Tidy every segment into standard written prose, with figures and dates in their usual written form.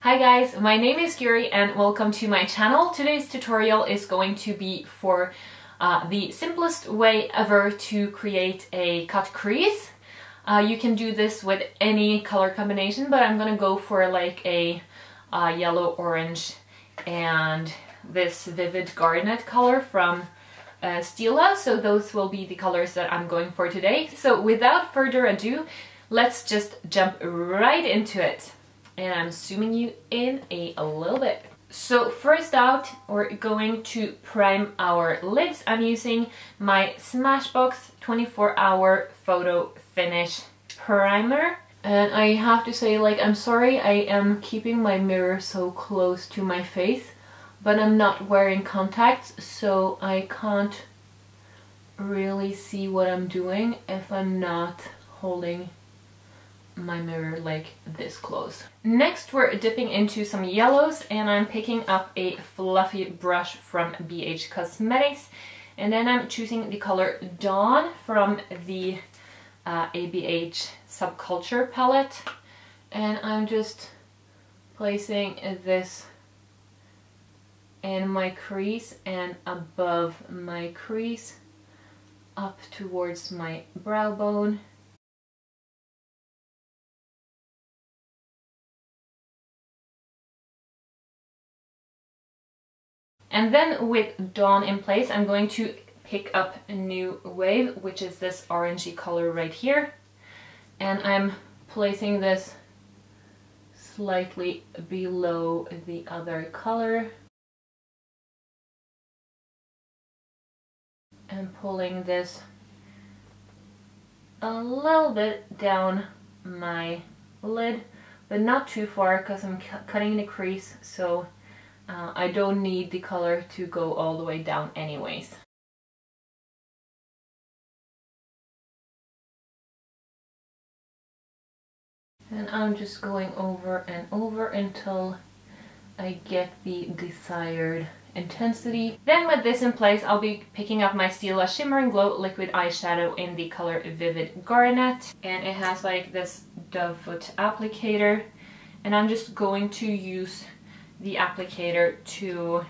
Hi guys, my name is Guri and welcome to my channel. Today's tutorial is going to be for the simplest way ever to create a cut crease. You can do this with any color combination, but I'm gonna go for like a yellow, orange, and this vivid garnet color from Stila. So those will be the colors that I'm going for today. So without further ado, let's just jump right into it. And I'm zooming you in a little bit. So first out, we're going to prime our lids. I'm using my Smashbox 24-hour photo finish primer. And I have to say, like, I'm sorry I am keeping my mirror so close to my face, but I'm not wearing contacts, so I can't really see what I'm doing if I'm not holding my mirror like this close. Next, we're dipping into some yellows, and I'm picking up a fluffy brush from ABH Cosmetics, and then I'm choosing the color Dawn from the ABH Subculture palette, and I'm just placing this in my crease and above my crease up towards my brow bone. And then with Dawn in place, I'm going to pick up a new wave, which is this orangey color right here. And I'm placing this slightly below the other color. And pulling this a little bit down my lid, but not too far because I'm cutting the crease, so I don't need the color to go all the way down anyways. And I'm just going over and over until I get the desired intensity. Then with this in place, I'll be picking up my Stila Shimmer Glow liquid eyeshadow in the color Vivid Garnet. And it has like this dove foot applicator. And I'm just going to use the applicator to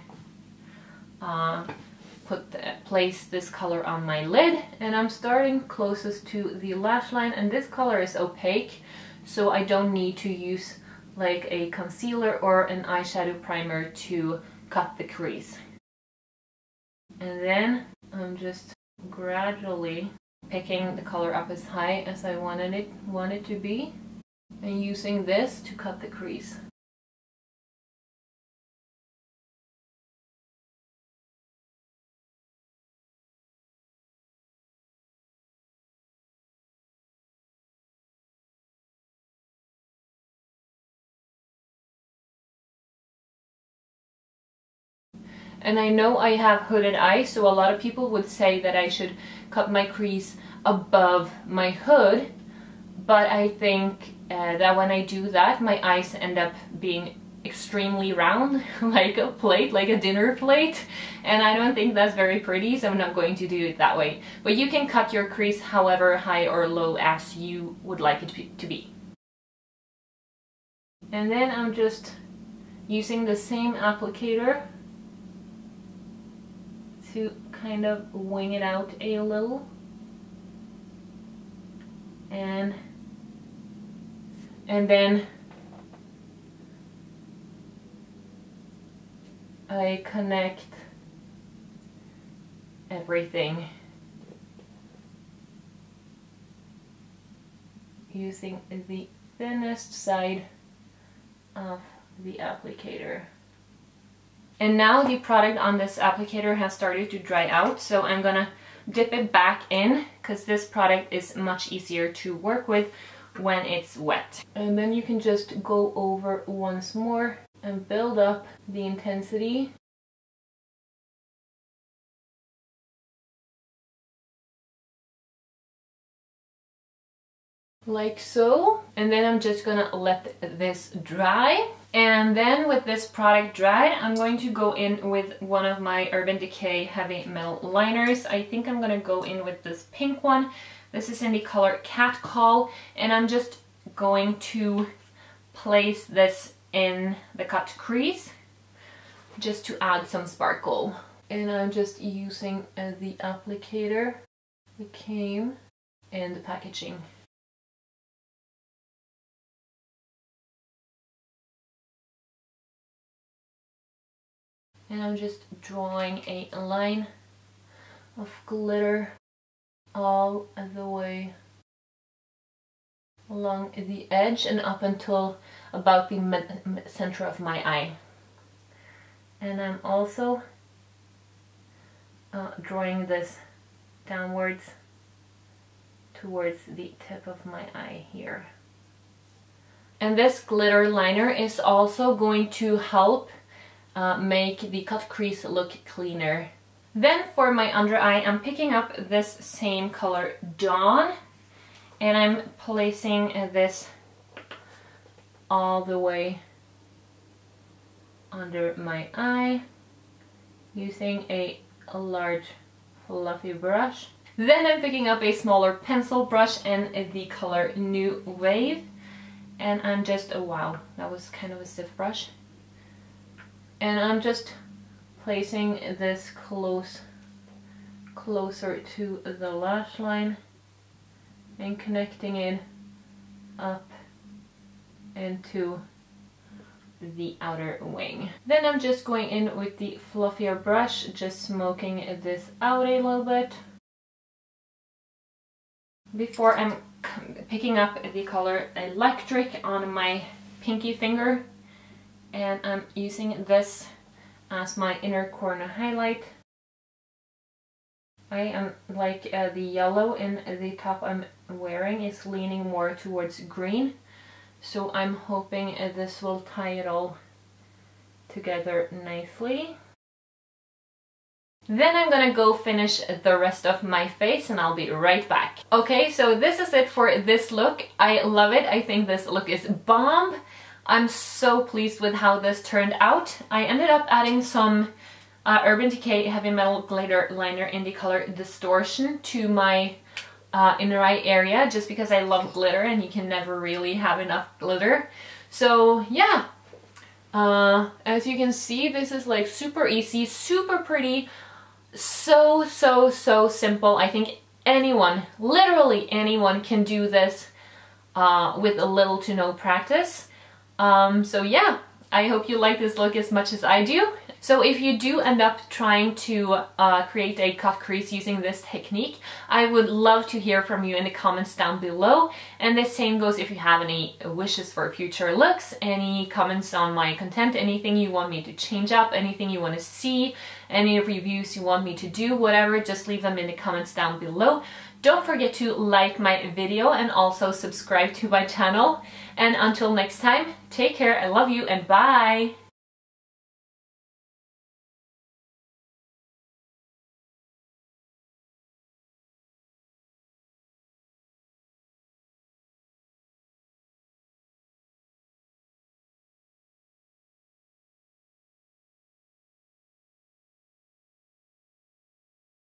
place this color on my lid, and I'm starting closest to the lash line, and this color is opaque, so I don't need to use like a concealer or an eyeshadow primer to cut the crease. And then I'm just gradually picking the color up as high as I want it to be, and using this to cut the crease. And I know I have hooded eyes, so a lot of people would say that I should cut my crease above my hood, but I think that when I do that, my eyes end up being extremely round, like a plate, like a dinner plate, and I don't think that's very pretty, so I'm not going to do it that way. But you can cut your crease however high or low as you would like it to be. And then I'm just using the same applicator to kind of wing it out a little, and then I connect everything using the thinnest side of the applicator. And now the product on this applicator has started to dry out, so I'm gonna dip it back in because this product is much easier to work with when it's wet. And then you can just go over once more and build up the intensity. Like so. And then I'm just gonna let this dry. And then with this product dried, I'm going to go in with one of my Urban Decay Heavy Metal liners. I think I'm gonna go in with this pink one. This is in the color Catcall, and I'm just going to place this in the cut crease just to add some sparkle. And I'm just using the applicator that came in the packaging. And I'm just drawing a line of glitter all the way along the edge and up until about the center of my eye. And I'm also drawing this downwards towards the tip of my eye here. And this glitter liner is also going to help make the cut crease look cleaner. Then for my under eye, I'm picking up this same color Dawn, and I'm placing this all the way under my eye using a large fluffy brush. Then I'm picking up a smaller pencil brush in the color New Wave, and I'm just, oh wow, that was kind of a stiff brush. And I'm just placing this closer to the lash line and connecting it up into the outer wing. Then I'm just going in with the fluffier brush, just smoking this out a little bit before I'm picking up the color Electric on my pinky finger, and I'm using this as my inner corner highlight. I am like the yellow in the top I'm wearing is leaning more towards green, so I'm hoping this will tie it all together nicely. Then I'm gonna go finish the rest of my face and I'll be right back. Okay, so this is it for this look. I love it. I think this look is bomb. I'm so pleased with how this turned out. I ended up adding some Urban Decay Heavy Metal Glitter liner in the color Distortion to my inner eye area, just because I love glitter and you can never really have enough glitter. So yeah, as you can see, this is like super easy, super pretty, so simple. I think anyone, literally anyone, can do this with a little to no practice. So yeah, I hope you like this look as much as I do. So if you do end up trying to create a cut crease using this technique, I would love to hear from you in the comments down below. And the same goes if you have any wishes for future looks, any comments on my content, anything you want me to change up, anything you want to see, any reviews you want me to do, whatever, just leave them in the comments down below. Don't forget to like my video and also subscribe to my channel. And until next time, take care, I love you, and bye!